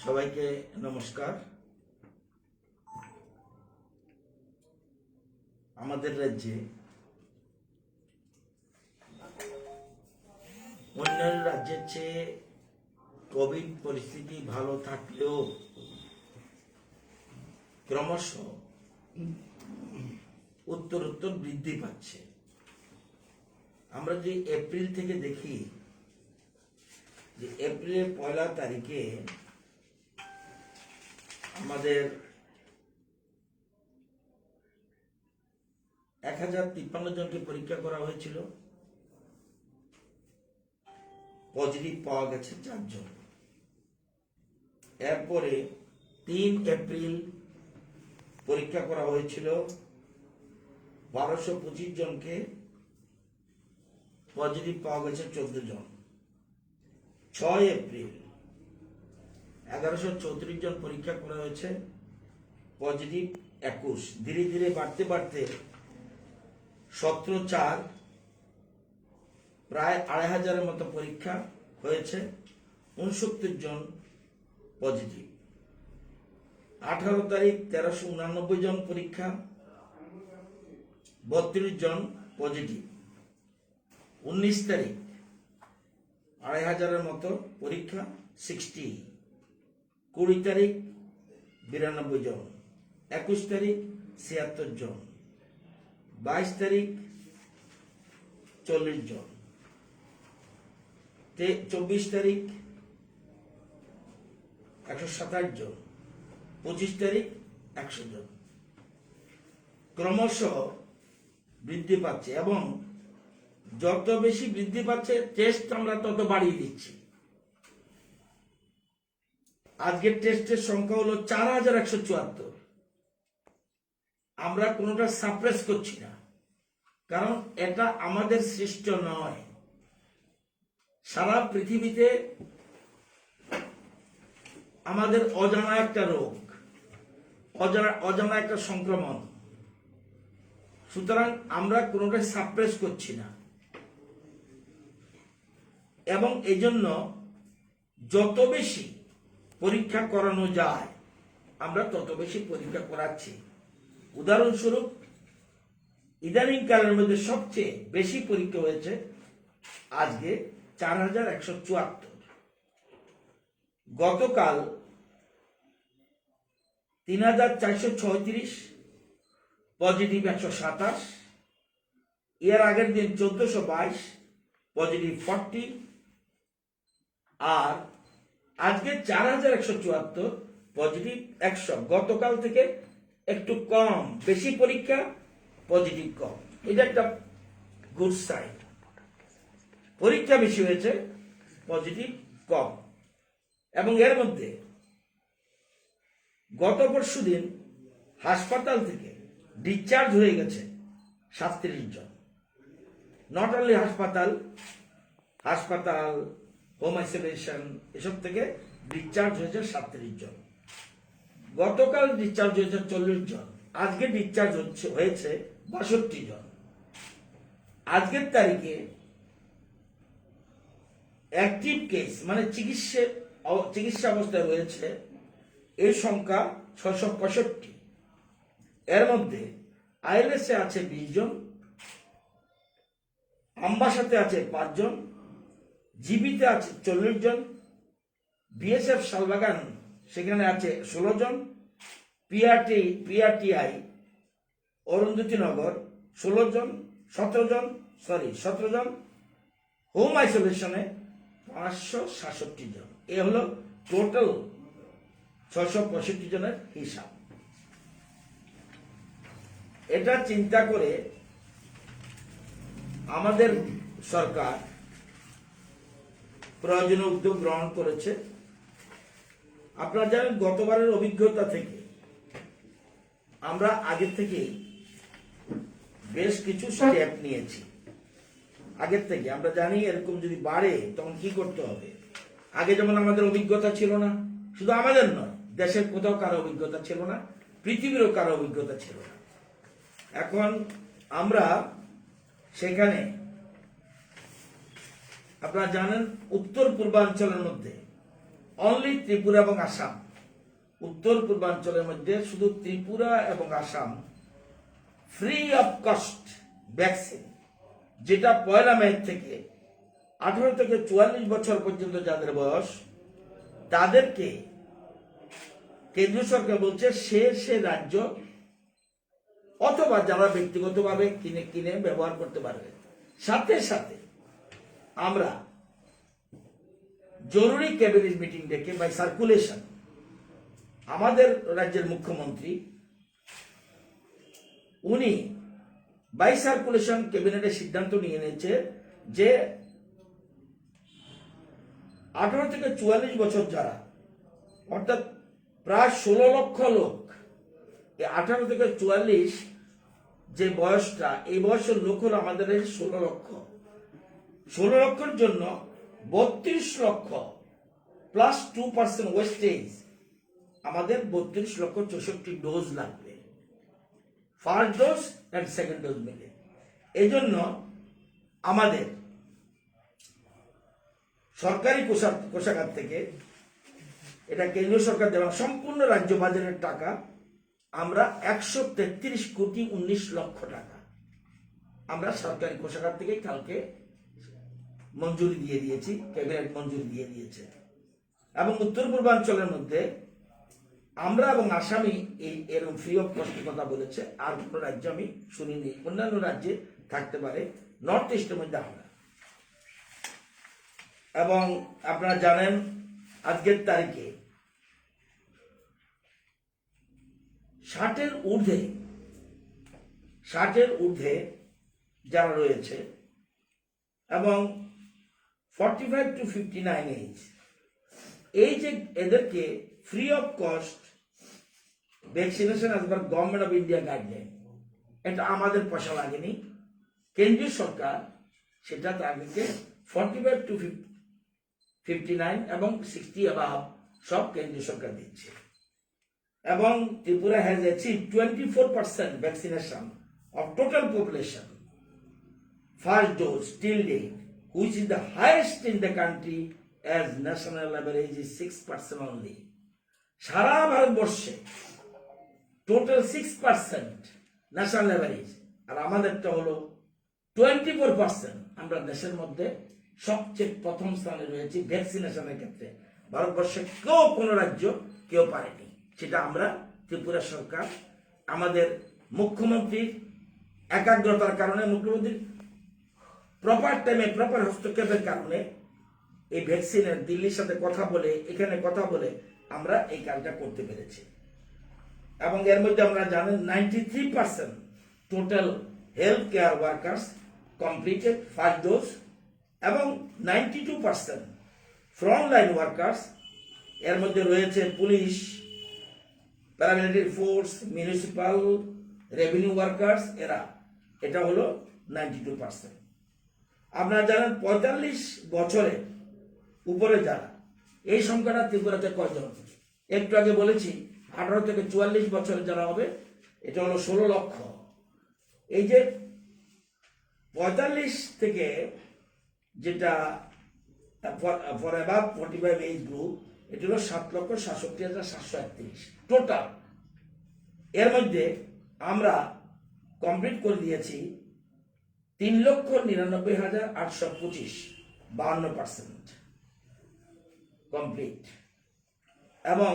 সবাইকে নমস্কার। আমাদের রাজ্যে অন্যান্য রাজ্যের চেয়ে কোভিড পরিস্থিতি ভালো থাকলেও ক্রমশ উত্তরোত্তর বৃদ্ধি পাচ্ছে। আমরা যে এপ্রিল থেকে দেখি যে এপ্রিলের 1 তারিখে আমাদের 1053 জনকে পরীক্ষা করা হয়েছিল, পজিটিভ পাওয়া গেছে 4 জন। এরপরে 3 এপ্রিল পরীক্ষা করা হয়েছিল 1225 জনকে, পজিটিভ পাওয়া গেছে 14 জন। 6 এপ্রিল 1134 জন পরীক্ষা করা হয়েছে, পজিটিভ 21। ধীরে ধীরে বাড়তে বাড়তে 17/4 প্রায় 2500-এর মতো পরীক্ষা হয়েছে, 69 জন পজিটিভ। 18 তারিখ 1389 জন পরীক্ষা, 32 জন পজিটিভ। 19 তারিখ 2500-এর মতো পরীক্ষা, 60। 20 তারিখ 92 জন। 21 তারিখ 76 জন। 22 তারিখ 40 জন। 24 তারিখ 127 জন। 25 তারিখ 100 জন। ক্রমশ বৃদ্ধি পাচ্ছে এবং যত বেশি বৃদ্ধি পাচ্ছে টেস্ট আমরা তত বাড়িয়ে দিচ্ছি। আজকের টেস্টের সংখ্যা হলো 4174। আমরা কোনোটা সাপ্রেস করছি না, কারণ এটা আমাদের সৃষ্ট নয়। সারা পৃথিবীতে আমাদের অজানা একটা রোগ, অজানা একটা সংক্রমণ, সুতরাং আমরা কোনোটা সাপ্রেস করছি না। এবং এজন্য যত বেশি পরীক্ষা করানো যায় আমরা তত বেশি পরীক্ষা করাচ্ছি। উদাহরণস্বরূপ ইদানিং কালের মধ্যে সবচেয়ে বেশি পরীক্ষা হয়েছে আজকে 4174। গতকাল 3436, পজিটিভ 127। এর আগের দিন 1422, পজিটিভ 40। আর আজকে 4174, পজিটিভ 100। গতকাল থেকে একটু কম, বেশি পরীক্ষা, পজিটিভ কম। এটা একটা গুড সাইন। পরীক্ষা বেশি হয়েছে, পজিটিভ কম। এবং এর মধ্যে গত পরশুদিন হাসপাতাল থেকে ডিসচার্জ হয়ে গেছে 37 জন। নট অনলি হাসপাতাল, হোম আইসোলেশন, এসব থেকে ডিসচার্জ হয়েছে 37 জন। গতকাল ডিসচার্জ হয়েছে 40 জন। আজকে ডিসচার্জ হয়েছে 62 জন। আজকের তারিখে অ্যাক্টিভ কেস মানে চিকিৎসা অবস্থায় রয়েছে এই সংখ্যা 665। এর মধ্যে আইএলএসে আছে 20 জন, আমবাসাতে আছে 5 জন, জিবিতে আছে 40 জন, বিএসএফ শালবাগান সেখানে আছে 16 জন, পিআরটিআই অরুন্ধতিনগর 17 জন, হোম আইসোলেশনে 567 জন। এ হলো টোটাল 665 জনের হিসাব। এটা চিন্তা করে আমাদের সরকার প্রয়োজনীয় উদ্যোগ গ্রহণ করেছে। আপনারা জানেন গতবারের অভিজ্ঞতা থেকে আমরা আগে থেকে বেশ কিছু স্টেপ নিয়েছি। আগের থেকে আমরা জানি এরকম যদি বাড়ে তখন কি করতে হবে। আগে যেমন আমাদের অভিজ্ঞতা ছিল না, শুধু আমাদের নয়, দেশের কোথাও কারো অভিজ্ঞতা ছিল না, পৃথিবীরও কারো অভিজ্ঞতা ছিল না। এখন আমরা সেখানে আপনারা জানেন উত্তর পূর্বাঞ্চলের মধ্যে অনলি ত্রিপুরা এবং আসাম, উত্তর পূর্বাঞ্চলের মধ্যে শুধু ত্রিপুরা এবং Assam free of cost vaccine, যেটা 1 মে থেকে 18 থেকে 44 বছর পর্যন্ত যাদের বয়স, তাদেরকে কেন্দ্রীয় সরকার বলছে সে রাজ্য অথবা যারা ব্যক্তিগতভাবে কিনে ব্যবহার করতে পারবে। সাথে সাথে আমরা জরুরি ক্যাবিনেট মিটিং ডেকে বাই সার্কুলেশন আমাদের রাজ্যের মুখ্যমন্ত্রী উনি বাই সার্কুলেশন ক্যাবিনেটের সিদ্ধান্ত নিয়ে নিয়েছে যে 18 থেকে 44 বছর যারা, অর্থাৎ প্রায় 16 লক্ষ লোক, 18 থেকে 44 যে বয়সটা, এই বয়সের লোক হলো আমাদের 16 লক্ষ। 16 লক্ষের জন্য 32 লক্ষ প্লাস 2% ওয়েস্টেজ, আমাদের 32 লক্ষ 64 ডোজ লাগবে, first dose and second dose মিলে। এই জন্য আমাদের সরকারি কোষাগার থেকে, এটা কেন্দ্রীয় সরকার দেওয়া সম্পূর্ণ রাজ্য বাজারের টাকা, আমরা 133 কোটি 19 লক্ষ টাকা আমরা সরকারি কোষাগার থেকে কালকে মঞ্জুরি দিয়ে দিয়েছি, ক্যাবিনেট মঞ্জুরি দিয়ে দিয়েছে। এবং উত্তর পূর্বাঞ্চলের মধ্যে আমরা এবং আসামই এরকম ফ্রি অফ কস্টের কথা বলেছে, আর কোনো রাজ্য আমি শুনিনি। অন্যান্য রাজ্যে থাকতে পারে, নর্থ ইস্টের মধ্যে আমরা। এবং আপনারা জানেন আজকের তারিখে 60-এর ঊর্ধ্বে যারা রয়েছে এবং 45 to 59 এজ, এই যে এদেরকে free of cost vaccination as per government of India guideline, এটা আমাদের পয়সা লাগেনি, কেন্দ্রীয় সরকার সেটা তাদেরকে 45 to 59 এবং 60 অ্যাবাভ সব কেন্দ্রীয় সরকার দিচ্ছে। এবং Tripura has achieve 24% vaccination of total population first dose till date, which is the highest in the country as national average is 6% only. সারা ভারতবর্ষে টোটাল 6% ন্যাশনাল অ্যাভারেজ, আর আমাদেরটা হলো 24%। আমরা দেশের মধ্যে সবচেয়ে প্রথম স্থানে রয়েছি ভ্যাকসিনেশনের ক্ষেত্রে। ভারতবর্ষে কোনো রাজ্য কেউ পারেনি, সেটা আমরা ত্রিপুরা সরকার আমাদের মুখ্যমন্ত্রীর একাগ্রতার কারণে, মুখ্যমন্ত্রীর প্রপার টাইমে প্রপার হস্তক্ষেপের কারণে এই ভ্যাকসিনের দিল্লির সাথে কথা বলে, এখানে কথা বলে আমরা এই কাজটা করতে পেরেছি। এবং এর মধ্যে আমরা জানেন 93% total health care workers completed first dose এবং 92% ফ্রন্ট লাইন ওয়ার্কার্স, এর মধ্যে রয়েছে police, paramilitary force, municipal, revenue workers, এটা হলো 92%। আপনারা জানেন 45 বছরের উপরে যারা, এই সংখ্যাটা ত্রিপুরাতে কয়জন? একটু আগে বলেছি 18 থেকে 44 বছরের যারা হবে, এটা হলো 16 লক্ষ। এই যে 45 থেকে যেটা ফর অ্যাবাভ 45 এজ গ্রুপ, এটা হলো 7,67,731 টোটাল। এর মধ্যে আমরা কমপ্লিট করে দিয়েছি 3,99,825, 52% কমপ্লিট। এবং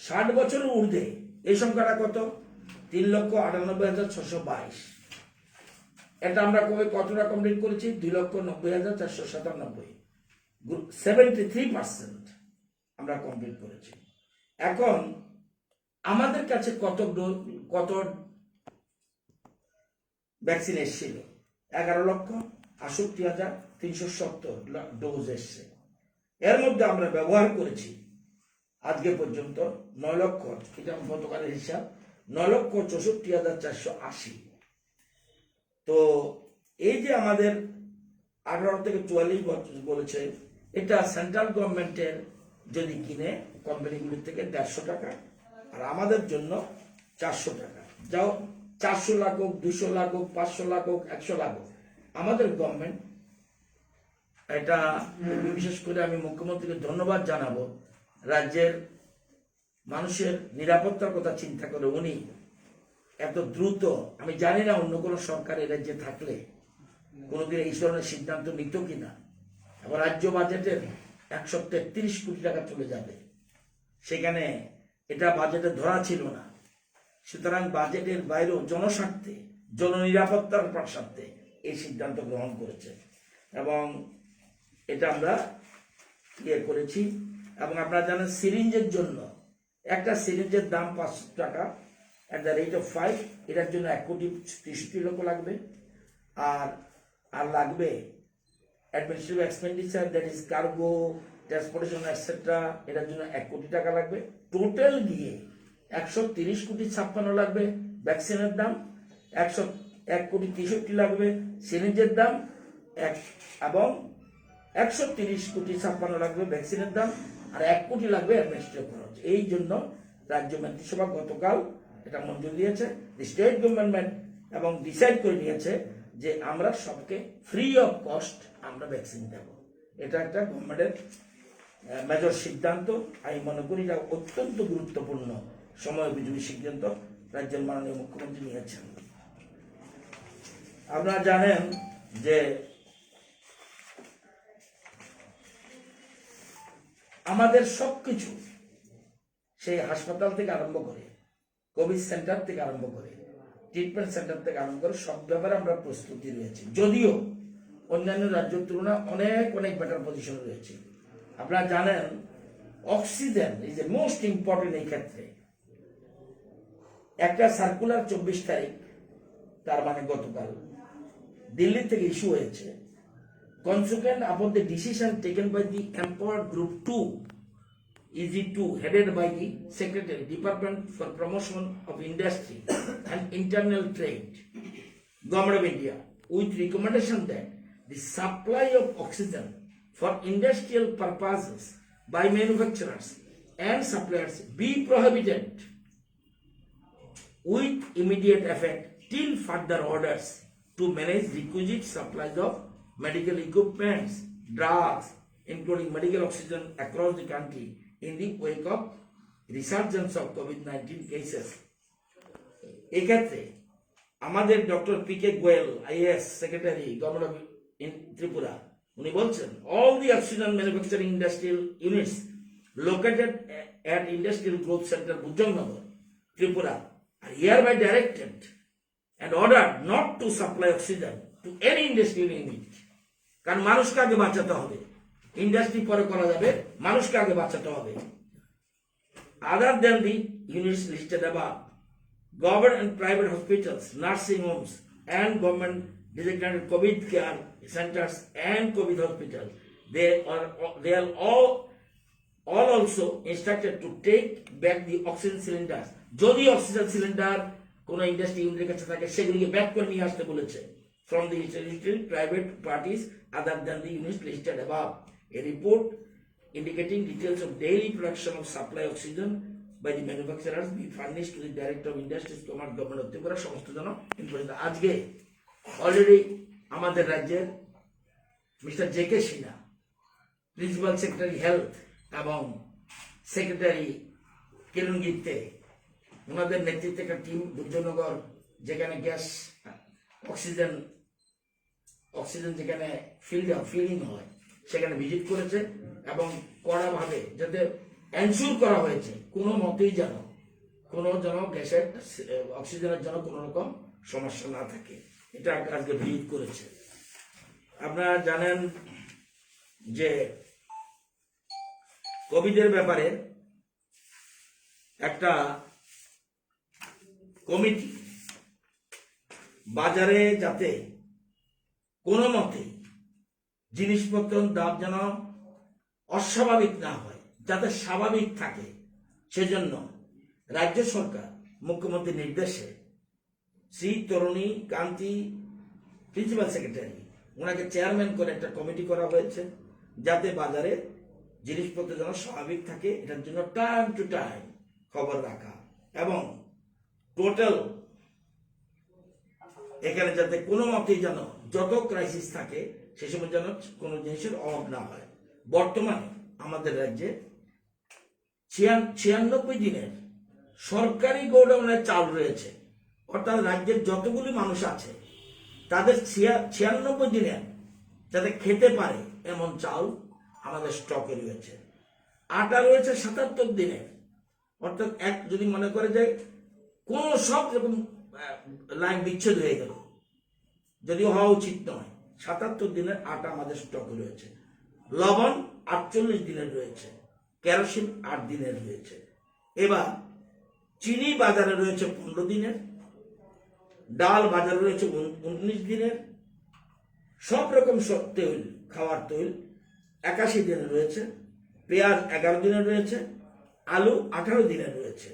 60 বছরের ঊর্ধ্বে এই সংখ্যাটা কত? 3,98,622। এটা আমরা কতটা কমপ্লিট করেছি? 2,90,497, 73% আমরা কমপ্লিট করেছি। এখন আমাদের কাছে কত ভ্যাকসিন এসেছিল? 11,68,370 ডোজ এসছে। এর মধ্যে আমরা ব্যবহার করেছি আজকে পর্যন্ত 9 লক্ষ, এটা গতকালের হিসাব, 9,64,480। তো এই যে আমাদের 18 থেকে 44 বছর বলেছে, এটা সেন্ট্রাল গভর্নমেন্টের যদি কিনে কোম্পানিগুলির থেকে 150 টাকা, আর আমাদের জন্য 400 টাকা। যাও 400 লাখ হোক, 200 লাখ হোক, 500 লাখ হোক, 100 লাখ হোক, আমাদের গভর্নমেন্ট এটা বিশেষ করে আমি মুখ্যমন্ত্রীকে ধন্যবাদ জানাবো। রাজ্যের মানুষের নিরাপত্তার কথা চিন্তা করে উনি এত দ্রুত, আমি জানি না অন্য কোনো সরকার এই রাজ্যে থাকলে কোনোদিন এই ধরনের সিদ্ধান্ত নিত কিনা। আবার রাজ্য বাজেটের 133 কোটি টাকা চলে যাবে, সেখানে এটা বাজেটে ধরা ছিল না। সুতরাং বাজেটের বাইরেও জনস্বার্থে, জননিরাপত্তার স্বার্থে এই সিদ্ধান্ত গ্রহণ করেছে এবং এটা আমরা করেছি। এবং আপনারা জানেন সিরিঞ্জের জন্য একটা সিরিঞ্জের দাম 500 টাকা at the rate of 5, এটার জন্য 1,63,00,000 লাগবে। আর লাগবে administrative expenditure, that is cargo, transportation etcetera, এটার জন্য 1 কোটি টাকা লাগবে। টোটাল গিয়ে 130,56,00,000 লাগবে ভ্যাকসিনের দাম, 1,63,00,000 লাগবে সিরিঞ্জের দাম, এবং 130,56,00,000 লাগবে ভ্যাকসিনের দাম, আর 1 কোটি লাগবে অ্যাডমিনিস্ট্রেটিভ খরচ। এই জন্য রাজ্য মন্ত্রিসভা গতকাল এটা মঞ্জুর দিয়েছে, স্টেট গভর্নমেন্ট, এবং ডিসাইড করে নিয়েছে যে আমরা সবকে ফ্রি অফ কস্ট আমরা ভ্যাকসিন দেব। এটা একটা গভর্নমেন্টের মেজর সিদ্ধান্ত। আমি মনে করি এটা অত্যন্ত গুরুত্বপূর্ণ সময় উপযোগী সিদ্ধান্ত রাজ্যের মাননীয় মুখ্যমন্ত্রী নিয়েছেন। আপনারা জানেন যে আমাদের সবকিছু সেই হাসপাতাল থেকে আরম্ভ করে, কোভিড সেন্টার থেকে আরম্ভ করে, ট্রিটমেন্ট সেন্টার থেকে আরম্ভ করে সব ব্যাপারে আমরা প্রস্তুতি রয়েছে, যদিও অন্যান্য রাজ্যের তুলনায় অনেক বেটার পজিশন রয়েছে। আপনারা জানেন oxygen is a most important এই ক্ষেত্রে। একটা সার্কুলার 24 তারিখ, তার মানে গতকাল দিল্লি থেকে ইস্যু হয়েছে, consequent upon the decision taken by the Empowered Group 2 EG2 headed by the Secretary, Department for Promotion of Industry and Internal Trade, Government of India, with recommendation that the supply of oxygen for industrial purposes by manufacturers and suppliers be prohibited with immediate effect till further orders to manage requisite supplies of medical equipments, drugs, including medical oxygen across the country in the wake of resurgence of COVID-19 cases. এক্ষেত্রে আমাদের doctor PK Goyal, IAS Secretary, Government of Tripura, উনি বলছেন all the oxygen manufacturing industrial units located at Industrial Growth Center, Bujangnagar, Tripura, are hereby directed and ordered not to supply oxygen to any industrial unit. কারণ মানুষকে আগে বাঁচাতে হবে, industry পরে করা যাবে, মানুষকে আগে বাঁচাতে হবে। Other than the units listed above, government and private hospitals, nursing homes, and government designated COVID care centers and COVID hospitals, they are all also instructed to take back the oxygen cylinders. যদি oxygen cylinder কোন industry ইউনিটের কাছে থাকে সেগুলিকে back করে নিয়ে আসতে বলেছে from the private parties other than the units listed above. A report indicating details of daily production of supply oxygen by the manufacturers be furnished to the Director of Industries, Government of Tripura, সমস্ত জন information. আজকে already আমাদের রাজ্যের mister JK Sinha, principal secretary health, এবং secretary কিরণ গিত্তে, ওনাদের নেতৃত্বে একটা team দুর্যোগনগর, যেখানে gas oxygen যেখানে ফিলিং হয় সেখানে ভিজিট করেছে এবং কড়াভাবে যাতে এনশিওর করা হয়েছে কোনো মতেই যেন গ্যাসের অক্সিজেনের জন্য কোনো রকম সমস্যা না থাকে, এটা আজকে ভিজিট করেছে। আপনারা জানেন যে কোভিডের ব্যাপারে একটা কমিটি বাজারে যাতে কোনো মতেই জিনিসপত্রের দাম যেন অস্বাভাবিক না হয়, যাতে স্বাভাবিক থাকে, সেজন্য রাজ্য সরকার মুখ্যমন্ত্রীর নির্দেশে শ্রী তরুণী কান্তি প্রিন্সিপাল সেক্রেটারি, ওনাকে চেয়ারম্যান করে একটা কমিটি করা হয়েছে যাতে বাজারে জিনিসপত্র যেন স্বাভাবিক থাকে, এটার জন্য টাইম টু টাইম খবর রাখা এবং টোটাল এখানে যাতে কোনো মতেই যেন যত ক্রাইসিস থাকে সে সময় যেন কোনো জিনিসের অভাব না হয়। বর্তমানে আমাদের রাজ্যে 96 দিনের সরকারি গোডাউনের চাল রয়েছে, অর্থাৎ রাজ্যের যতগুলি মানুষ আছে তাদের 96 দিনের যাতে খেতে পারে এমন চাল আমাদের স্টকে রয়েছে। আটা রয়েছে 77 দিনের, অর্থাৎ যদি মনে করে যে কোনো সব রকম লাইন বিচ্ছেদ হয়ে গেল, যদিও হওয়া উচিত নয়, 77 দিনের আটা আমাদের স্টকে রয়েছে। লবণ 48 দিনের রয়েছে, কেরোসিন 8 দিনের রয়েছে। এবার চিনি বাজারে রয়েছে 15 দিনের, ডাল বাজারে রয়েছে 19 দিনের, সব রকম তেল, খাওয়ার তেল 81 দিনের রয়েছে, পেঁয়াজ 11 দিনের রয়েছে, আলু 18 দিনের রয়েছে,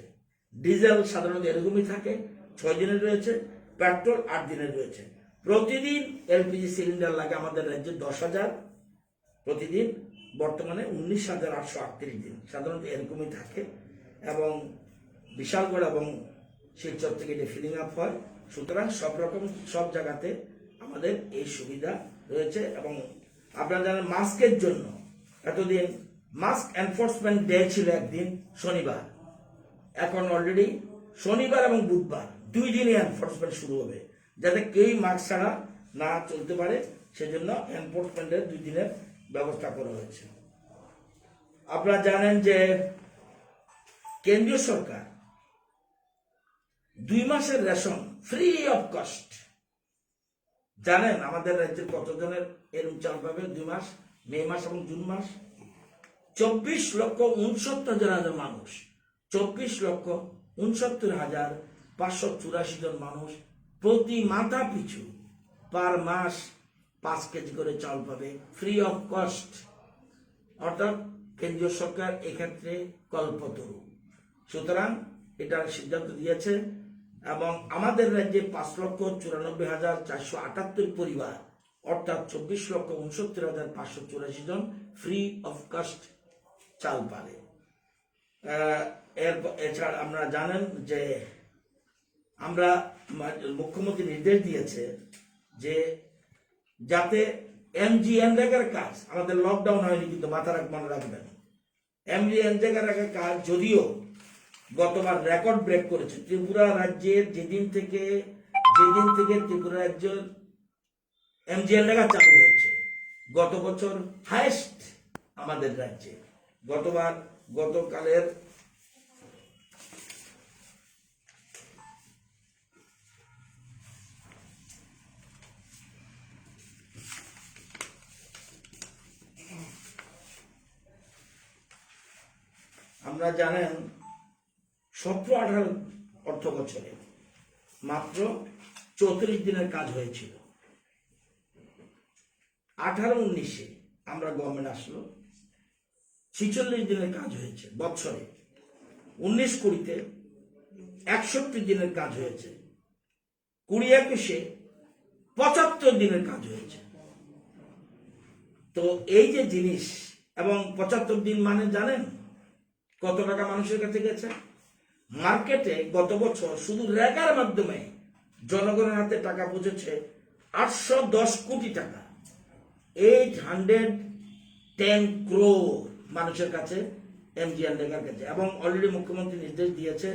ডিজেল সাধারণত এরকমই থাকে 6 দিনের রয়েছে, পেট্রোল 8 দিনের রয়েছে। প্রতিদিন এলপিজি সিলিন্ডার লাগে আমাদের রাজ্যে 10,000, প্রতিদিন বর্তমানে 19,838 দিন সাধারণত এরকমই থাকে, এবং বিশালগড় এবং শিলচর থেকে এটি ফিলিং আপ হয়। সুতরাং সব জায়গাতে আমাদের এই সুবিধা রয়েছে। এবং আপনারা জানেন মাস্কের জন্য এতদিন মাস্ক এনফোর্সমেন্ট ডে ছিল একদিন শনিবার, এখন অলরেডি শনিবার এবং বুধবার 2 দিনই এনফোর্সমেন্ট শুরু হবে, যাতে কেউই মাস্ক ছাড়া না চলতে পারে, সেজন্য এনফোর্সমেন্টের 2 দিনের ব্যবস্থা করা হয়েছে। আপনারা জানেন যে কেন্দ্রীয় সরকার 2 মাসের রেশন ফ্রি অফ কস্ট, জানেন আমাদের রাজ্যের কতজনের এরকম চাল পাবে 2 মাস, মে মাস এবং জুন মাস? 24,69,000 মানুষ, 24,69,584 জন মানুষ প্রতি মাথা পিছু পার মাস 5 কেজি করে চাল পাবে ফ্রি অফ কস্ট। অর্থাৎ কেন্দ্রীয় সরকার এক্ষেত্রে কল্পতরু। সুতরাং এটার সিদ্ধান্ত দিয়েছে, এবং আমাদের রাজ্যে 5,94,478 পরিবার, অর্থাৎ 24,69,584 জন ফ্রি অফ কস্ট চাল পাবে। এছাড়া আপনারা জানেন যে আমরা মুখ্যমন্ত্রী নির্দেশ দিয়েছে যে যাতে এমজিএনরেগার কাজ, আমাদের লকডাউন হয়নি কিন্তু মনে রাখবেন, এমজিএনরেগার কাজ যদিও গতবার রেকর্ড ব্রেক করেছে। ত্রিপুরা রাজ্যের যেদিন থেকে ত্রিপুরা রাজ্যের এমজিএনরেগা চালু হয়েছে, গত বছর হাইয়েস্ট আমাদের রাজ্যে। গতকালের আমরা জানেন 17-18 অর্থ বছরে মাত্র 34 দিনের কাজ হয়েছিল। 18-19-এ আমরা গভর্নমেন্ট আসলো, 46 দিনের কাজ হয়েছে বছরে। 19-20-তে 61 দিনের কাজ হয়েছে। 20-21-এ 75 দিনের কাজ হয়েছে। তো এই যে জিনিস, এবং 75 দিন মানে জানেন কত টাকা মানুষের কাছে গেছে? মার্কেটে গত বছর শুধু রেগার মাধ্যমে জনগণের হাতে টাকা পৌঁছেছে 810 কোটি টাকা। 810 crore মানুষের কাছে এমজিএনরেগার কাছে, এবং অলরেডি মুখ্যমন্ত্রী নির্দেশ দিয়েছে।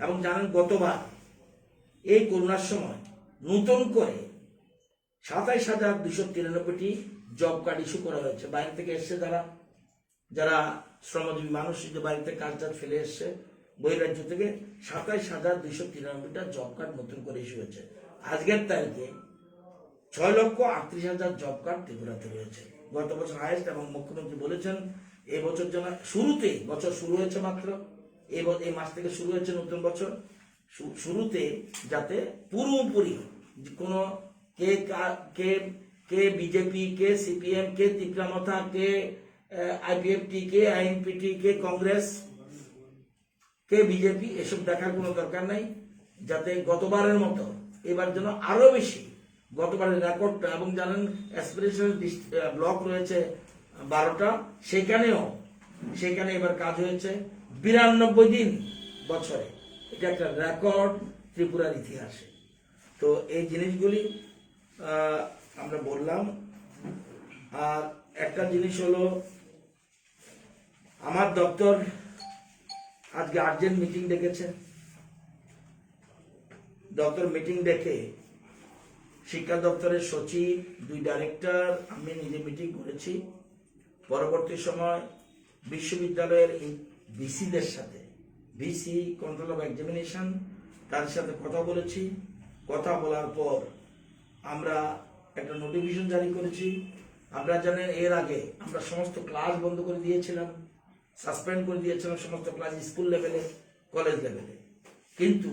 এবং জানেন গতবার এই করোনার সময় নতুন করে 27,293টি জব কার্ড ইস্যু করা হয়েছে। বাইরে থেকে এসছে যারা শ্রমজীবী মানুষ, যে বাড়িতে কাজ ফেলে এসছে বহিরাজ্য থেকে, 27,293টা জব কার্ড নতুন করে ইস্যু হয়েছে। আজকের তারিখে 6,38,000 জব কার্ড ত্রিপুরাতে রয়েছে, গত বছর হাইয়েস্ট। এবং মুখ্যমন্ত্রী বলেছেন এই বছর যেন শুরুতে, বছর শুরু হয়েছে মাত্র এই মাস থেকে শুরু হয়েছে নতুন বছর, শুরুতে যাতে পুরোপুরি কোনো কে বিজেপি, কে সিপিএম, কে ত্রিপুরামথা, কে আইপিএফটি, কে আইএনপিটি, কে কংগ্রেস, কে বিজেপি, এসব দেখার কোনো দরকার নাই। যাতে গতবারের মতো এবার যেন আরো বেশি গতবারের রেকর্ডটা, এবং জানেন অ্যাসপিরেশনাল ব্লক রয়েছে 12টা, সেখানে এবার কাজ হয়েছে 92 দিন বছরে। এটা একটা রেকর্ড ত্রিপুরার ইতিহাসে। তো এই জিনিসগুলি আমরা বললাম। আর একটা জিনিস হলো, আমার দপ্তর আজকে আর্জেন্ট মিটিং ডেকেছে। দপ্তর মিটিং ডেকে শিক্ষা দপ্তরের সচিব, 2 ডাইরেক্টর, আমি নিজে মিটিং করেছি। পরবর্তী সময় বিশ্ববিদ্যালয়ের ভিসিদের সাথে, ভিসি কন্ট্রোল অফ এক্সামিনেশন, তাদের সাথে কথা বলেছি। কথা বলার পর আমরা একটা নোটিফিকেশন জারি করেছি। আপনারা জানেন এর আগে আমরা সমস্ত ক্লাস বন্ধ করে দিয়েছিলাম, সাসপেন্ড করে দিয়েছিলাম সমস্ত ক্লাস, স্কুল লেভেলে, কলেজ লেভেলে, কিন্তু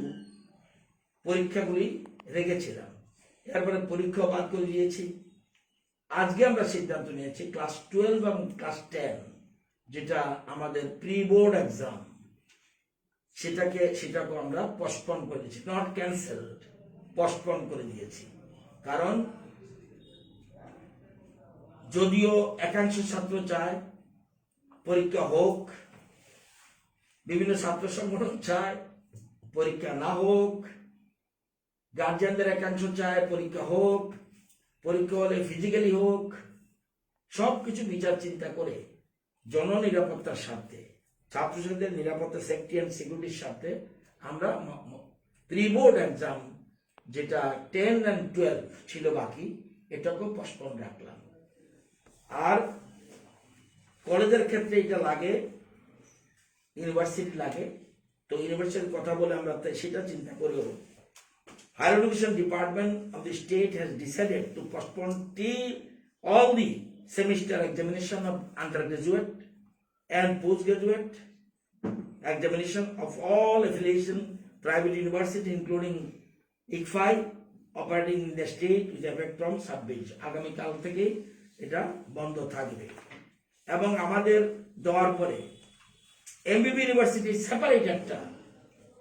পরীক্ষাগুলি রেখেছিলাম। এরপরে পরীক্ষা বাদ করে দিয়েছি। আজকে আমরা সিদ্ধান্ত নিয়েছি ক্লাস 12 এবং ক্লাস 10, যেটা আমাদের প্রি বোর্ড এক্সাম, সেটাকে আমরা পোস্টপোন করে দিয়েছি, নট ক্যান্সেলড, পোস্টপোন করে দিয়েছি। কারণ যদিও একাংশ ছাত্র চায় পরীক্ষা হোক, বিভিন্ন ছাত্র সংগঠন চায় পরীক্ষা না হোক, গার্জিয়ানদের একাংশ চায় পরীক্ষা হোক, পরীক্ষা হলে ফিজিক্যালি হোক, সবকিছু বিচার চিন্তা করে জননিরাপত্তার স্বার্থে, ছাত্রছাত্রীদের নিরাপত্তা, সেফটি অ্যান্ড সিকিউরিটির স্বার্থে আমরা প্রি বোর্ড এক্সাম, যেটা 10 and 12 ছিল বাকি, এটাকেও পোস্টপোন রাখলাম। আর কলেজের ক্ষেত্রে এটা লাগে, ইউনিভার্সিটি লাগে, তো ইউনিভার্সিটির কথা বলে আমরা সেটা চিন্তা করেও Higher Education Department of the state has decided to postpone all the semester examination of undergraduate and postgraduate examination of all affiliation private university, including ICFI, operating in the state with effect from 26 আগামীকাল থেকে এটা বন্ধ থাকবে। এবং আমাদের দেওয়ার পরে MBB university separate একটা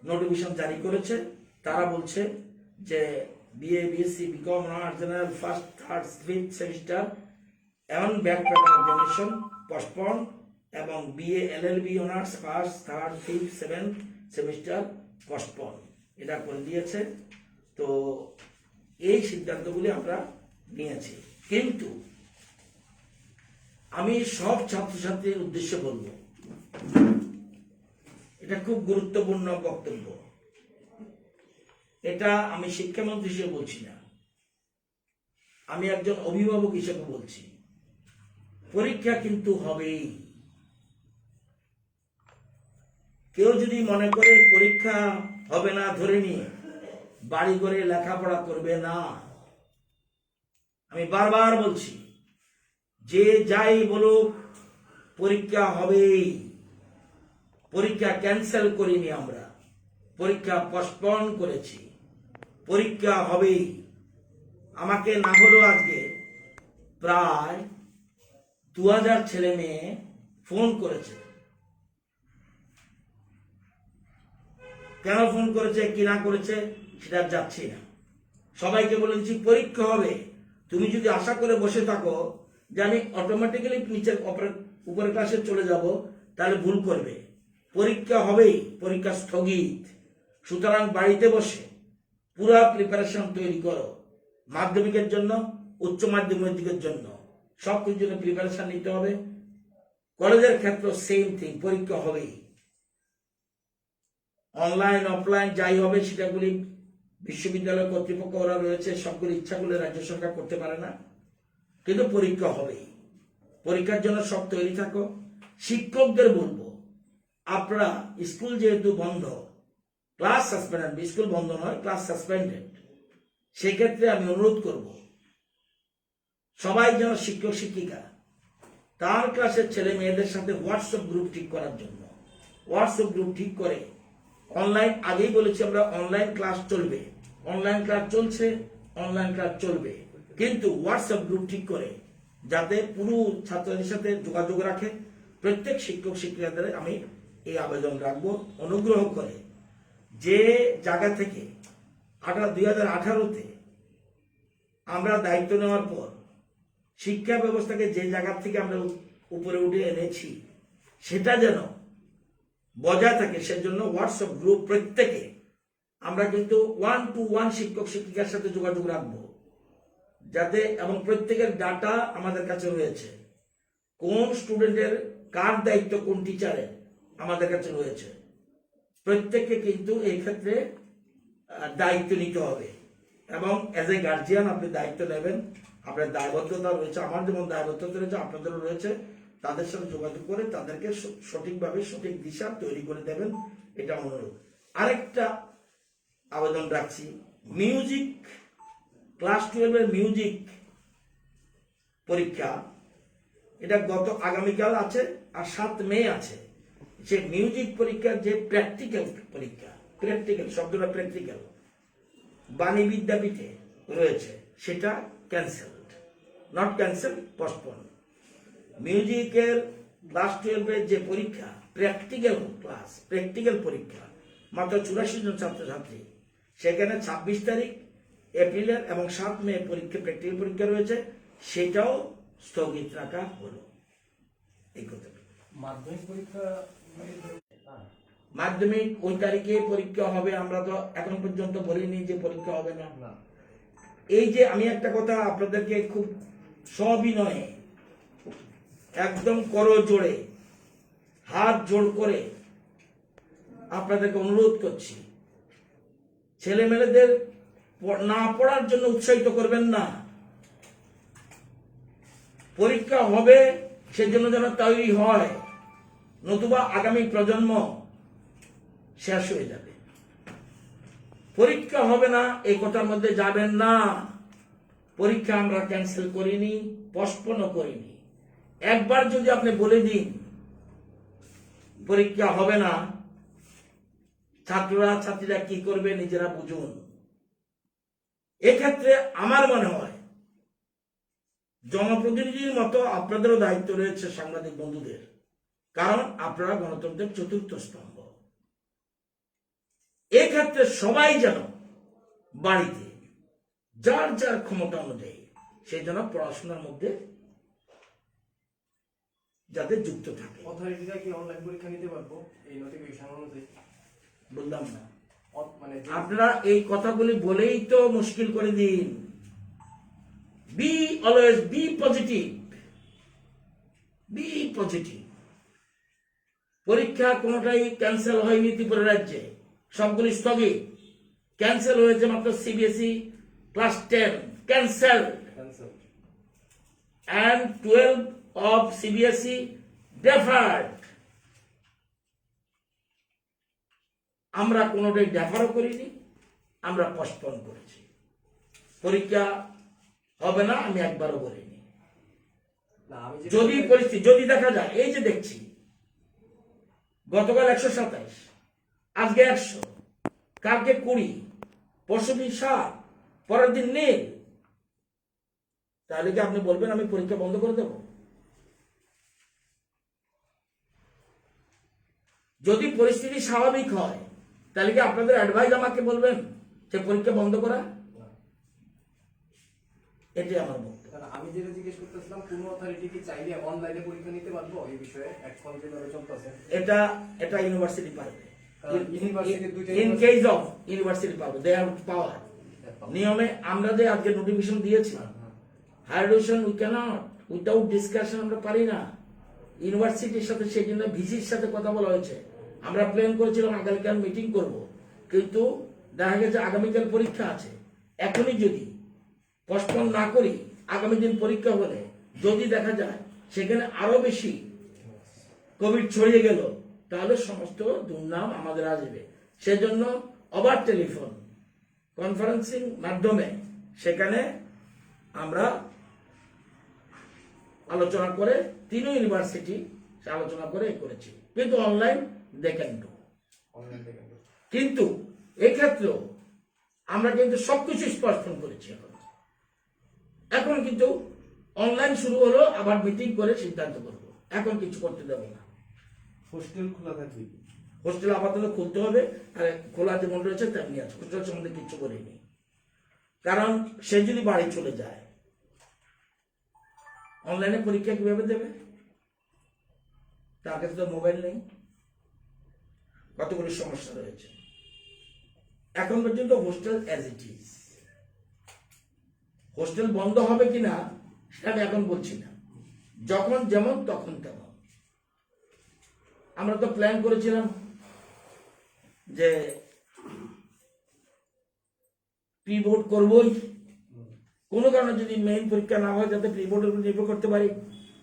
নোটিফিকেশন জারি করেছে। তারা বলছে যে BA, BSc, BCom, honours, general, first, third, fifth semester এবং ব্যাক পেপার এক্সামিনেশন পোস্টপোন, এবং BA, LLB, honours, first, third, fifth, seventh semester postpone, এটা করে দিয়েছে। তো এই সিদ্ধান্তগুলি আমরা নিয়েছি। কিন্তু আমি সব ছাত্রছাত্রীর উদ্দেশ্যে বলবো, এটা খুব গুরুত্বপূর্ণ বক্তব্য। এটা আমি শিক্ষামন্ত্রী হিসেবে বলছি না, আমি একজন অভিভাবক হিসেবে বলছি। পরীক্ষা কিন্তু হবেই। কেউ যদি মনে করে পরীক্ষা হবে না ধরে নিয়ে বাড়ি করে লেখাপড়া করবে না, আমি বারবার বলছি, যে যাই বলুক পরীক্ষা হবেই। পরীক্ষা ক্যান্সেল করিনি আমরা, পরীক্ষা পোস্টপোন করেছি, পরীক্ষা হবেই। আমাকে না হলেও আজকে প্রায় 2000 ছেলে মেয়ে ফোন করেছে। কেন ফোন করেছে, কি না করেছে সেটা যাচ্ছি না। সবাইকে বলেছি পরীক্ষা হবে, তুমি যদি আশা করে বসে থাকো যে আমি অটোমেটিক্যালি নিচের উপরের ক্লাসে চলে যাব, তাহলে ভুল করবে। পরীক্ষা হবেই, পরীক্ষা স্থগিত। সুতরাং বাড়িতে বসে পুরা প্রিপারেশন তৈরি করো, মাধ্যমিকের জন্য, উচ্চ মাধ্যমিকের জন্য, সবকিছুর জন্য প্রিপারেশন নিতে হবে। কলেজের ক্ষেত্রে সেম থিং, পরীক্ষা হবেই। অনলাইন অফলাইন যাই হবে সেটাগুলি বিশ্ববিদ্যালয় কর্তৃপক্ষ ওরা রয়েছে, সবগুলি ইচ্ছা করলে রাজ্য সরকার করতে পারে না, কিন্তু পরীক্ষা হবেই। পরীক্ষার জন্য সব তৈরি থাকো। শিক্ষকদের বলবো, আপনারা স্কুল যেহেতু বন্ধ, ক্লাস সাসপেন্ডেড, স্কুল বন্ধ নয়, ক্লাস সাসপেন্ডেড, সেক্ষেত্রে আমি অনুরোধ করব সবাই যেন শিক্ষক শিক্ষিকা তার ক্লাসের ছেলে মেয়েদের সাথে হোয়াটসঅ্যাপ গ্রুপ ঠিক করার জন্য, হোয়াটসঅ্যাপ গ্রুপ ঠিক করে অনলাইন, আগেই বলেছি আমরা অনলাইন ক্লাস চলবে, অনলাইন ক্লাস চলছে, অনলাইন ক্লাস চলবে, কিন্তু হোয়াটসঅ্যাপ গ্রুপ ঠিক করে যাতে পুরো ছাত্রদের সাথে যোগাযোগ রাখে। প্রত্যেক শিক্ষক শিক্ষিকাদের আমি এই আবেদন রাখবো, অনুগ্রহ করে যে জায়গা থেকে 2018-তে আমরা দায়িত্ব নেওয়ার পর শিক্ষা ব্যবস্থাকে যে জায়গা থেকে আমরা উপরে উঠে এনেছি সেটা যেন বজায় থাকে, সেজন্য হোয়াটসঅ্যাপ গ্রুপ প্রত্যেকে আমরা কিন্তু 1-to-1 শিক্ষক শিক্ষিকার সাথে যোগাযোগ রাখবো, যাতে এবং প্রত্যেকের ডাটা আমাদের কাছে রয়েছে, কোন স্টুডেন্টের কার দায়িত্ব কোন টিচারের আমাদের কাছে রয়েছে। প্রত্যেককে কিন্তু এই ক্ষেত্রে দায়িত্ব নিতে হবে এবং অ্যাজ এ গার্জিয়ান আপনি দায়িত্ব নেবেন। আপনার দায়বদ্ধতা রয়েছে, আমার যেমন দায়বদ্ধতা রয়েছে আপনাদেরও রয়েছে। তাদের সাথে যোগাযোগ করে তাদেরকে সঠিকভাবে সঠিক দিশা তৈরি করে দেবেন, এটা অনুরোধ। আরেকটা আবেদন রাখছি, মিউজিক ক্লাস 12-এর মিউজিক পরীক্ষা, এটা আগামীকাল আছে আর 7 মে আছে। সে মিউজিক পরীক্ষার যে প্র্যাকটিক্যাল পরীক্ষা, প্র্যাকটিক্যাল শব্দটা প্র্যাকটিক্যাল, বাণী বিদ্যাপীঠে রয়েছে, সেটা ক্যান্সেলড, নট ক্যান্সেল, পোস্টপোন। মিউজিকের ক্লাস 12-এর যে পরীক্ষা প্র্যাকটিক্যাল ক্লাস, প্র্যাকটিক্যাল পরীক্ষা, মাত্র 84 জন ছাত্রছাত্রী, সেখানে 26 তারিখ এপ্রিলের এবং 7 মে পরীক্ষা, প্র্যাকটিক্যাল পরীক্ষা রয়েছে, সেটাও স্থগিত রাখা হলো। এই কথা। মাধ্যমিক পরীক্ষা মাধ্যমিক ওই তারিখে পরীক্ষা হবে, আমরা তো এখন পর্যন্ত বলিনি যে পরীক্ষা হবে না। এই যে আমি একটা কথা আপনাদেরকে খুব সবিনয়ে একদম করজোড়ে হাত জোড় করে আপনাদেরকে অনুরোধ করছি, ছেলেমেয়েদের না পড়ার জন্য উৎসাহিত করবেন না। পরীক্ষা হবে সেজন্য যেন তৈরি হয়, নতুবা আগামী প্রজন্ম শেষ হয়ে যাবে। পরীক্ষা হবে না এই কথার মধ্যে যাবেন না। পরীক্ষা আমরা ক্যান্সেল করিনি, পোস্টপোনও করিনি। একবার যদি আপনি বলে দিন পরীক্ষা হবে না, ছাত্রীরা কি করবে নিজেরা বুঝুন। এক্ষেত্রে আমার মনে হয় জনপ্রতিনিধির মতো আপনাদেরও দায়িত্ব রয়েছে, সাংবাদিক বন্ধুদের, কারণ আপনারা গণতন্ত্রের চতুর্থ স্তম্ভ। এক্ষেত্রে সবাই যেন বাড়িতে যার যার ক্ষমতা অনুযায়ী সেই জন্য পড়াশোনার মধ্যে যাতে যুক্ত থাকে। অথরিটিরা কি অনলাইন পরীক্ষা নিতে পারবো এই নোটিফিকেশন অনুযায়ী? বললাম না, মানে আপনারা এই কথাগুলি বলেই তো মুশকিল করে দিন। Be always be positive, be positive. পরীক্ষা কোনোটাই ক্যান্সেল হয়নি ত্রিপুরা রাজ্যে, সবগুলি স্থগিত। ক্যান্সেল হয়েছে মাত্র CBSE class 10 cancel, and 12 of CBSE deferred. আমরা কোনোটাই ডেফারও করিনি, আমরা পোস্টপোন করেছি। পরীক্ষা হবে না আমি একবারও বলিনি। যদি পরিস্থিতি যদি দেখা যায়, এই যে দেখছি গতকাল 127, আজকে 100, কালকে 20, পরশুদিন 7, পরের দিন নীল, তাহলে কি আপনি বলবেন আমি পরীক্ষা বন্ধ করে দেব? যদি পরিস্থিতি স্বাভাবিক হয় তাহলে কি আপনাদের অ্যাডভাইস আমাকে বলবেন যে পরীক্ষা বন্ধ করা? এটাই আমার বক্তব্য। আমি যেটা জিজ্ঞেস করতেছিলাম, কোন অথরিটি কি চাইলে অনলাইনে পরীক্ষা নিতে পারবো এই বিষয়ে এখন যেভাবে চলতেছে? এটা ইউনিভার্সিটি পারবে। University in case of university পারবে, দে হ্যাভ পাওয়ার। নিয়মে আমরা যে আজকে নোটিফিকেশন দিয়েছি, higher education we cannot without discussion, আমরা পারি না। ইউনিভার্সিটির সাথে সেই জন্য ভিসির সাথে কথা বলা হয়েছে। আমরা প্ল্যান করেছিলাম আগামীকাল মিটিং করব, কিন্তু দেখা গেছে আগামীকাল পরীক্ষা আছে। এখনই যদি পোস্টপোন না করি, আগামী দিন পরীক্ষা হলে যদি দেখা যায় সেখানে আরো বেশি কোভিড ছড়িয়ে গেল, তাহলে সমস্ত দুর্নাম আমাদের আসবে। সেজন্য ওভার টেলিফোন কনফারেন্সিং মাধ্যমে সেখানে আমরা আলোচনা করে 3 ইউনিভার্সিটি আলোচনা করে করেছি, কিন্তু অনলাইন দেখেন। কিন্তু এক্ষেত্রেও আমরা কিন্তু সবকিছু স্পষ্ট করেছি। এখন কিন্তু অনলাইন শুরু হলো, আবার মিটিং করে সিদ্ধান্ত করব। এখন কিছু করতে দেব না। হোস্টেল খোলা থাকবে, হোস্টেল আপাতত খুলতে হবে, আর খোলা যেমন রয়েছে তেমনি আছে। হোস্টেল সম্বন্ধে কিচ্ছু করিনি, কারণ সে যদি বাড়ি চলে যায় অনলাইনে পরীক্ষা কিভাবে দেবে? তার কাছে তো মোবাইল নেই। কতগুলি সমস্যা রয়েছে। এখন পর্যন্ত hostel as it is. Hostel বন্ধ হবে কিনা সেটা আমি এখন বলছি না, যখন যেমন তখন তেমন। আমরা তো প্ল্যান করেছিলাম যে প্রি বোর্ড করবই, কোনো কারণে যদি মেইন পরীক্ষা না হয় যাতে প্রি বোর্ডের উপর নির্ভর করতে পারি,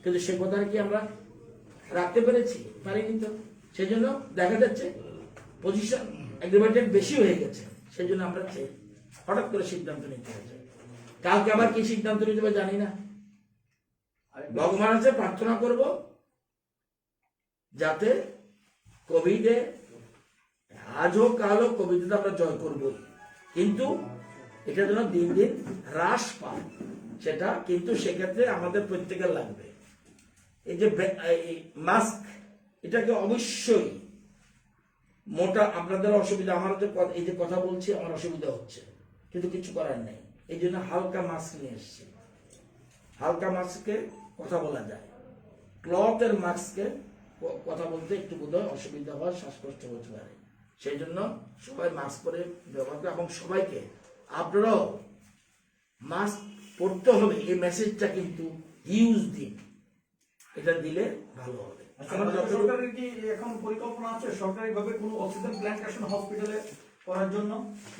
কিন্তু সে কথা কি আমরা রাখতে পেরেছি? পারিনি তো। সেই জন্য দেখা যাচ্ছে পজিশন এগ্রিমেন্টেড বেশি হয়ে গেছে, সেই জন্য আমরা হঠাৎ করে সিদ্ধান্ত নিতে হয়েছে। কালকে আবার কি সিদ্ধান্ত নিতে হবে জানি না। ভগবানের কাছে প্রার্থনা করব যাতে কোভিডে আজ হোক কাল হোক কোভিডে তো আমরা জয় করবই, কিন্তু এটা যেন দিন দিন হ্রাস পায় সেটা, কিন্তু সেক্ষেত্রে আমাদের প্রত্যেকের লাগবে। এই যে মাস্ক, এটাকে অবশ্যই মোটা, আপনাদের অসুবিধা, আমার এই যে কথা বলছি আমার অসুবিধা হচ্ছে, কিন্তু কিছু করার নেই, এই জন্য হালকা মাস্ক নিয়ে এসছি। হালকা মাস্কে কথা বলা যায়, ক্লথের মাস্কে কথা বলতে একটু বোধহয় অসুবিধা হয়, শ্বাসকষ্ট হতে পারে, সেই জন্য সবাই মাস্ক পরে ব্যবহার করে। এবং সবাইকে আপনারাও মাস্ক পরতে হবে, এই মেসেজটা কিন্তু হিউজ দিন, এটা দিলে ভালো হবে। সরকারের কি এখন পরিকল্পনা আছে সরকারিভাবে কোনো অক্সিজেন প্ল্যান্টেশন হসপিটালে করার জন্য?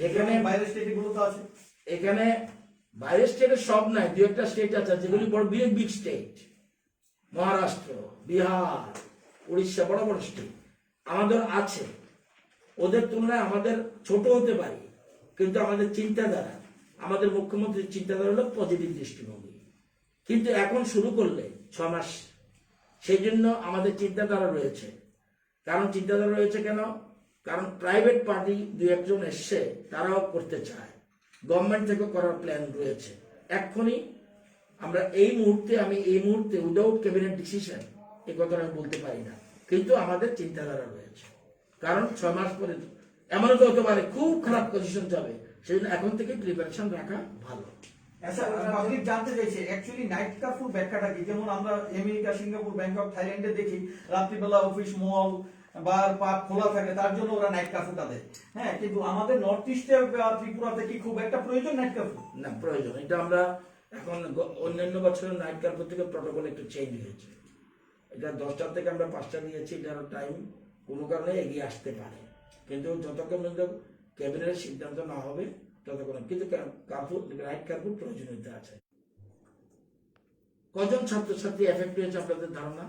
এখানে বাইরের স্টেটগুলো তো আছে। এখানে বাইরের স্টেটে সব নাই, দু একটা স্টেট আছে যেগুলি বড় big big state, Maharashtra, Bihar, Orissa, বড় বড় স্টেট আমাদের আছে। ওদের তুলনায় আমাদের ছোট হতে পারে, কিন্তু আমাদের চিন্তাধারা, আমাদের মুখ্যমন্ত্রীর চিন্তাধারা হলো পজিটিভ দৃষ্টিভঙ্গি। কিন্তু এখন শুরু করলে 6 মাস, সেই জন্য আমাদের চিন্তাধারা রয়েছে। কারণ চিন্তাধারা রয়েছে কেন? কারণ প্রাইভেট পার্টি দু একজন এসছে, তারাও করতে চায়, গভর্নমেন্ট থেকে করার প্ল্যান রয়েছে। এক্ষুনি আমরা এই মুহূর্তে উইদাউট ক্যাবিনেট ডিসিশন এই কথা আমি বলতে পারি না, কিন্তু আমাদের চিন্তাধারা রয়েছে। কারণ 6 মাস পরে এমনও তো হতে পারে খুব খারাপ পজিশন যাবে, সেই জন্য এখন থেকে প্রিপারেশন রাখা ভালো। আচ্ছা, পাবলিক জানতে চাইছে অ্যাকচুয়ালি নাইট কার্ফুর ব্যাখ্যাটা কি? যেমন আমরা আমেরিকা, সিঙ্গাপুর, ব্যাংকক, থাইল্যান্ডে দেখি রাত্রিবেলা অফিস, মল, বার, পাব খোলা থাকে, তার জন্য ওরা নাইট কার্ফুটা দেয়। হ্যাঁ, কিন্তু আমাদের নর্থ ইস্টে ত্রিপুরাতে কি খুব একটা প্রয়োজন নাইট কার্ফু? না, প্রয়োজন। এটা আমরা এখন অন্যান্য বছরের নাইট কার্ফু থেকে প্রটোকল একটু চেঞ্জ হয়েছে। এটা 10টা থেকে আমরা 5টা দিয়েছি, এটার টাইম কোনো কারণে এগিয়ে আসতে পারে, কিন্তু যতক্ষণ পর্যন্ত ক্যাবিনেটের সিদ্ধান্ত না হবে ততক্ষণ, কিন্তু কার্ফু, নাইট কার্ফু প্রয়োজনীয়তা আছে। কজন ছাত্রছাত্রী এফেক্ট হয়েছে আপনাদের ধারণা?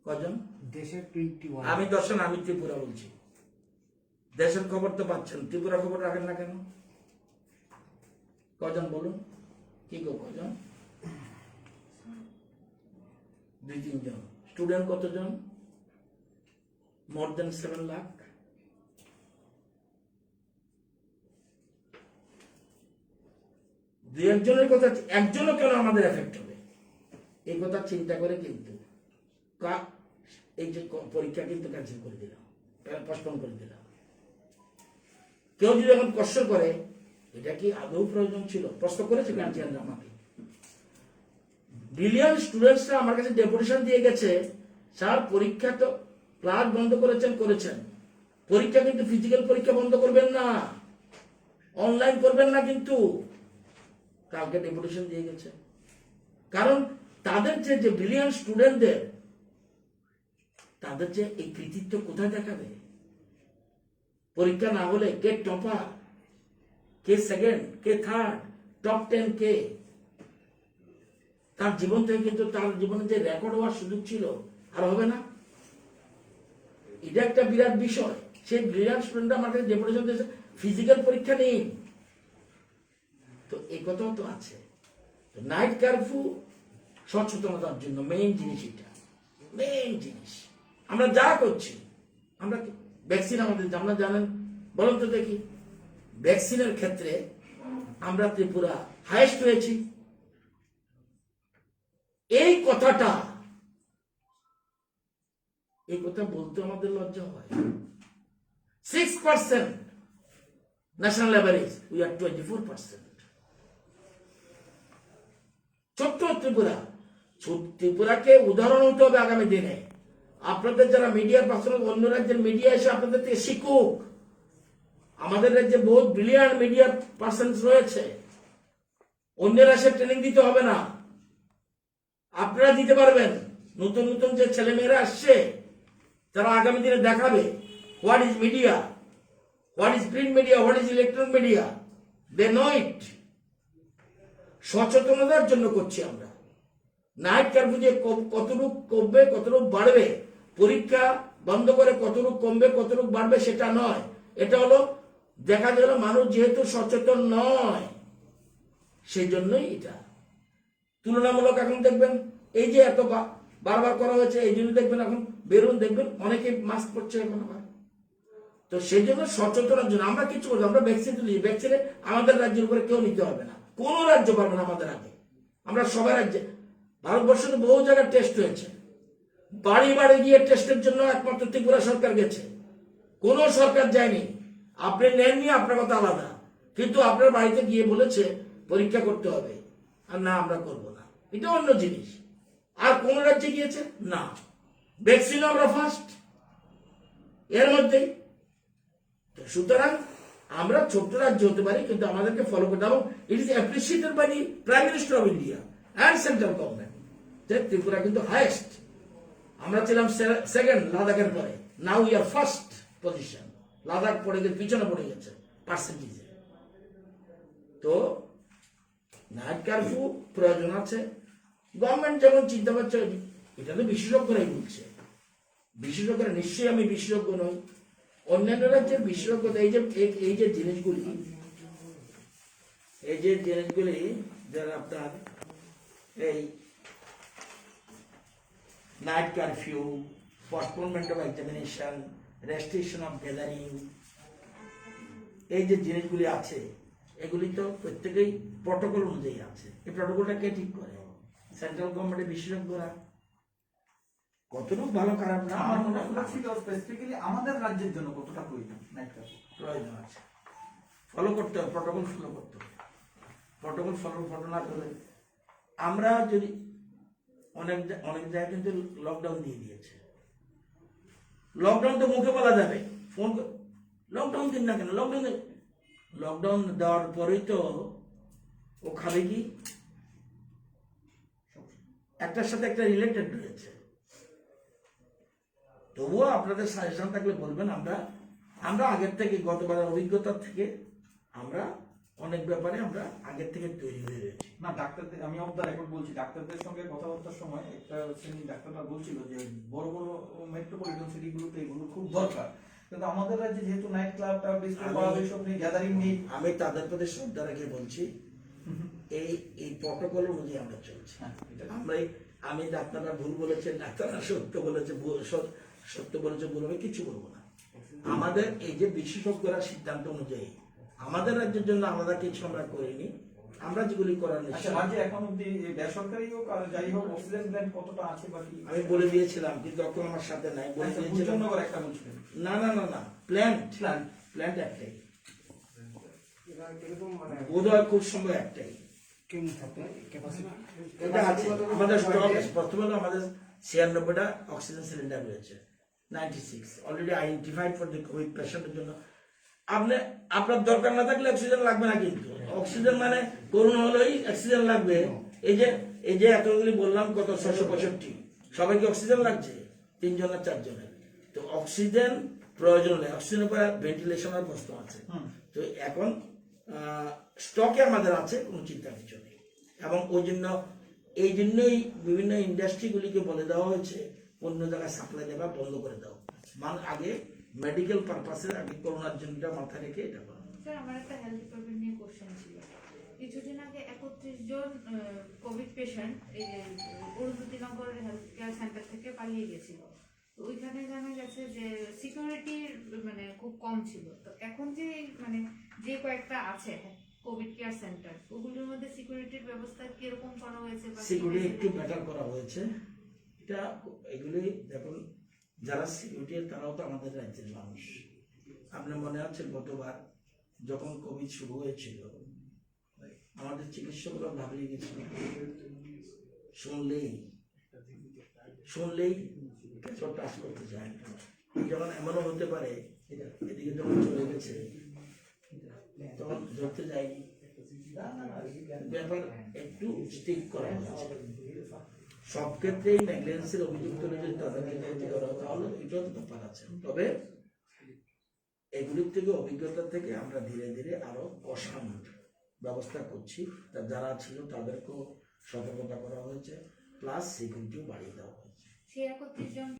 কজন? দেশের 21। আমি দর্শন, আমি ত্রিপুরা বলছি। দেশের খবর তো পাচ্ছেন, ত্রিপুরা খবর রাখেন না কেন? কজন বলুন? কি গো, কজন? 2-3 জন। স্টুডেন্ট কতজন? মোর দেন 7 লাখ। দু একজনের কথা, একজনও কেন আমাদের এফেক্ট হবে এই কথা চিন্তা করে কিন্তু এই যে পরীক্ষা কিন্তু ক্যান্সেল করে দিলাম, পোস্টপোন করে দিলাম। কেউ যদি এখন প্রশ্ন করে এটা কি আদৌ প্রয়োজন ছিল, প্রশ্ন করেছে গার্জিয়ানরা আমাকে। ব্রিলিয়ান্ট স্টুডেন্টসরা আমার কাছে ডেপুটেশন দিয়ে গেছে, স্যার পরীক্ষা তো ক্লাস বন্ধ করেছেন, পরীক্ষা কিন্তু ফিজিক্যাল পরীক্ষা বন্ধ করবেন না, অনলাইন করবেন না, কিন্তু কালকে ডেপুটেশন দিয়ে গেছে। কারণ তাদের যে ব্রিলিয়ান্ট স্টুডেন্টদের, তাদের যে এই কৃতিত্ব কোথায় দেখাবে? পরীক্ষা না হলে কে টপার, কে সেকেন্ড, কে থার্ড, টপ 10 কে? তার জীবন থেকে কিন্তু তার জীবনে যে রেকর্ড হওয়ার সুযোগ ছিল আর হবে না। এটা একটা বিরাট বিষয়। সেই ব্রিলিয়ান্ট স্টুডেন্ট আমার কাছে ডেপুটেশন দিয়েছে ফিজিক্যাল পরীক্ষা নেই, তো এই কথাও তো আছে। নাইট কারফিউ সচেতনতার জন্য মেইন জিনিস, এটা মেইন জিনিস। আমরা যা করছি, আমরা ভ্যাকসিন আমাদের, আমরা জানেন, বলুন তো দেখি, ভ্যাকসিনের ক্ষেত্রে আমরা ত্রিপুরা হাইয়েস্ট হয়েছি। এই কথা বলতে আমাদের লজ্জা হয়। 6% ন্যাশনাল অ্যাভারেজ, উই আর 24%। ছোট্ট ত্রিপুরা, ত্রিপুরাকে উদাহরণ হতে হবে আগামী দিনে। আপনাদের যারা মিডিয়ার পার্সোনাল অন্য রাজ্যের মিডিয়া এসে আপনাদের থেকে শিখুক। আমাদের রাজ্যে বহু ব্রিলিয়ান্ট মিডিয়া পার্সন রয়েছে, অন্যের এসে ট্রেনিং দিতে হবে না, আপনারা দিতে পারবেন। নতুন নতুন যে ছেলেমেয়েরা আসছে তারা আগামী দিনে দেখাবে what is media, what is print media, what is electronic media, they know it. সচেতনতার জন্য করছি আমরা। নাইট কারফিউ যে কতটুক কমবে কতটুক বাড়বে, পরীক্ষা বন্ধ করে কতটুক কমবে কতটুক বাড়বে সেটা নয়। এটা হলো দেখা গেল মানুষ যেহেতু সচেতন নয় সেই জন্যই এটা তুলনামূলক। এখন দেখবেন এই যে এত বারবার করা হয়েছে, এই জন্য দেখবেন এখন বেরোন দেখবেন অনেকে মাস্ক পরছে এখন আবার। তো সেই জন্য সচেতনার জন্য আমরা কিছু করবো, আমরা ভ্যাকসিন তুলি, ভ্যাকসিনে আমাদের রাজ্যের উপরে কেউ নিতে হবে না, কোনো রাজ্য পারবে না আমাদের আগে। আমরা সবাই রাজ্যে, ভারতবর্ষে তো বহু জায়গায় টেস্ট হয়েছে, বাড়ি বাড়ি গিয়ে টেস্টের জন্য একমাত্র ত্রিপুরা সরকার গেছে, কোন সরকার যায়নি। আপনি নেননি আপনার কথা আলাদা, কিন্তু আপনার বাড়িতে গিয়ে বলেছে পরীক্ষা করতে হবে, আর না আমরা করব না, এটা অন্য জিনিস। আর কোন রাজ্যে গিয়েছে না, ভ্যাকসিন আমরা ফার্স্ট এর মধ্যেই। সুতরাং আমরা ছোট্ট রাজ্য হতে পারি, কিন্তু আমাদেরকে ফলো করতে হবে। It is appreciated by the prime minister of India and central government যে ত্রিপুরা কিন্তু হাইয়েস্ট। আমরা ছিলাম সেকেন্ড লাদাখের পরে, now we are first position. Ladakh পড়ে গেছে, পিছনে পড়ে গেছে পার্সেন্টেজে। তো নাইট কারফিউ প্রয়োজন আছে, গভর্নমেন্ট যেমন চিন্তা করছে, এটা তো বিশেষজ্ঞরাই বলছে। বিশেষজ্ঞরা নিশ্চয়ই, আমি বিশেষজ্ঞ নই, অন্যান্য রাজ্যের বিশেষজ্ঞতা। এই যে জিনিসগুলি যারা আপনার এই night curfew, postponement of examination, restriction of gathering, এই যে জিনিসগুলি আছে এগুলি তো প্রত্যেকেই প্রটোকল অনুযায়ী আছে। এই প্রটোকলটা কে ঠিক করে? সেন্ট্রাল গভর্নমেন্টের বিশেষজ্ঞরা। কতটুকু ভালো খারাপ না আমার মনে হয় স্পেসিফিক্যালি আমাদের রাজ্যের জন্য কতটা প্রয়োজন নাইট কারফিউ প্রয়োজন আছে, ফলো করতে হবে, প্রটোকল ফলো করতে হবে। প্রটোকল ফলো না করলে আমরা যদি অনেক জায়গায় কিন্তু লকডাউন দিয়ে দিয়েছে। লকডাউন তো মুখে বলা যাবে, ফোন লকডাউন দিন না কেন, লকডাউন দেওয়ার পরেই তো ও খাবে কি, একটার সাথে একটা রিলেটেড রয়েছে। তবুও আপনাদের সাজেশন থাকলে বলবেন। আমরা আগের থেকে, গতবারের অভিজ্ঞতা থেকে আমরা অনেক ব্যাপারে আমরা আগের থেকে তৈরি হয়ে রয়েছি। না ডাক্তারদের, আমি অফ দ্য রেকর্ড বলছি, ডাক্তারদের সঙ্গে কথাবার্তার সময় একটা শ্রেণী ডাক্তাররা বলছিল যে বড় বড় মেট্রোপলিটন সিটিগুলোতে এগুলো খুব দরকার, কিন্তু আমাদের রাজ্যে যেহেতু নাইট ক্লাব টাব ডিস্কো বার এসব নেই, গ্যাদারিং নেই। আমি তাদের প্রতি শ্রদ্ধা রেখে বলছি, এই প্রটোকল অনুযায়ী আমরা চলছি। আমি ডাক্তাররা ভুল বলেছে, ডাক্তাররা সত্য বলেছে, সত্য বলেছে, ভুল হবে কিছু বলবো না। আমাদের এই যে বিশেষজ্ঞরা সিদ্ধান্ত অনুযায়ী আমাদের রাজ্যের জন্য আলাদা কিছু আমরা করিনি, আমরা যেগুলি করার রাজ্যে এখন অব্দি বেসরকারি হোক আর যাই হোক অক্সিজেন প্ল্যান্ট কতটা আছে বাকি আমি বলে দিয়েছিলাম, কিন্তু এখন আমার সাথে নাই। বলে দিয়েছিলাম একটা বলছিলেন। না প্ল্যান্ট একটাই, বোধ হয় খুব সময় একটাই এটা আছে আমাদের স্টক। প্রথমে আমাদের 96টা অক্সিজেন সিলিন্ডার রয়েছে, 96 already identified for the Covid পেশেন্টের জন্য। আপনার দরকার না থাকলে অক্সিজেন লাগবে না, কিন্তু অক্সিজেন মানে করোনা হলেই অক্সিজেন লাগবে। এই যে এতগুলি বললাম, কত 665, সবাইকে অক্সিজেন লাগছে, 3 জন না 4 জনের। তো অক্সিজেন প্রয়োজন নেই, অক্সিজেনের পরে ভেন্টিলেশনের প্রশ্ন আছে। তো এখন স্টকে আমাদের আছে, কোনো চিন্তা কিছু নেই। এবং এই জন্যই বিভিন্ন ইন্ডাস্ট্রিগুলিকে বলে দেওয়া হয়েছে অন্য জায়গায় সাপ্লাই দেওয়া বন্ধ করে দাও, মানে আগে মেডিকেল পারপাসে, আগে করোনার জন্য মাথায় রেখে এটা করা। স্যার, আমার একটা হেলথ ডিপার্টমেন্ট নিয়ে কোশ্চেন ছিল। কিছুদিন আগে 31 জন কোভিড পেশেন্ট এই উরুদ্দিনগর হেলথ কেয়ার সেন্টার থেকে পালিয়ে গেছিল। তো ওইখানে জানা গেছে যে সিকিউরিটির মানে খুব কম ছিল। তো এখন যে মানে যে কয়েকটা আছে কোভিড কেয়ার সেন্টার, ওগুলোর মধ্যে সিকিউরিটির ব্যবস্থা কিরকম করা হয়েছে? সিকিউরিটি একটু বেটার করা হয়েছে। এটা এগুলি দেখুন, যারা সিকিউরিটি তারাও তো আমাদের রাজ্যের মানুষ। আপনার মনে আছে গতবার যখন কোভিড শুরু হয়েছিল, আমাদের চিকিৎসকরা ভাবিয়ে গেছিল, শুনলেই কেঁচো টাচ করতে চায় না। যখন এমনও হতে পারে এদিকে যখন চলে গেছে তখন ধরতে যায়নি, ব্যাপার একটু স্টিক করা হয়েছে। সব ক্ষেত্রেই নেগলিজেন্সের অভিযুক্ত হলে যদি তাদেরকে ক্ষতি করা হয় তাহলে এটাও তো ব্যাপার আছে। তবে এগুলির থেকে অভিজ্ঞতা থেকে আমরা ধীরে ধীরে আরো অসাম্য ব্যবস্থা করছি। যারা ছিল তাদেরকেও সতর্কতা করা হয়েছে, প্লাস সিকিউরিটিও বাড়িয়ে দেওয়া হয়েছে। সেই 31 জন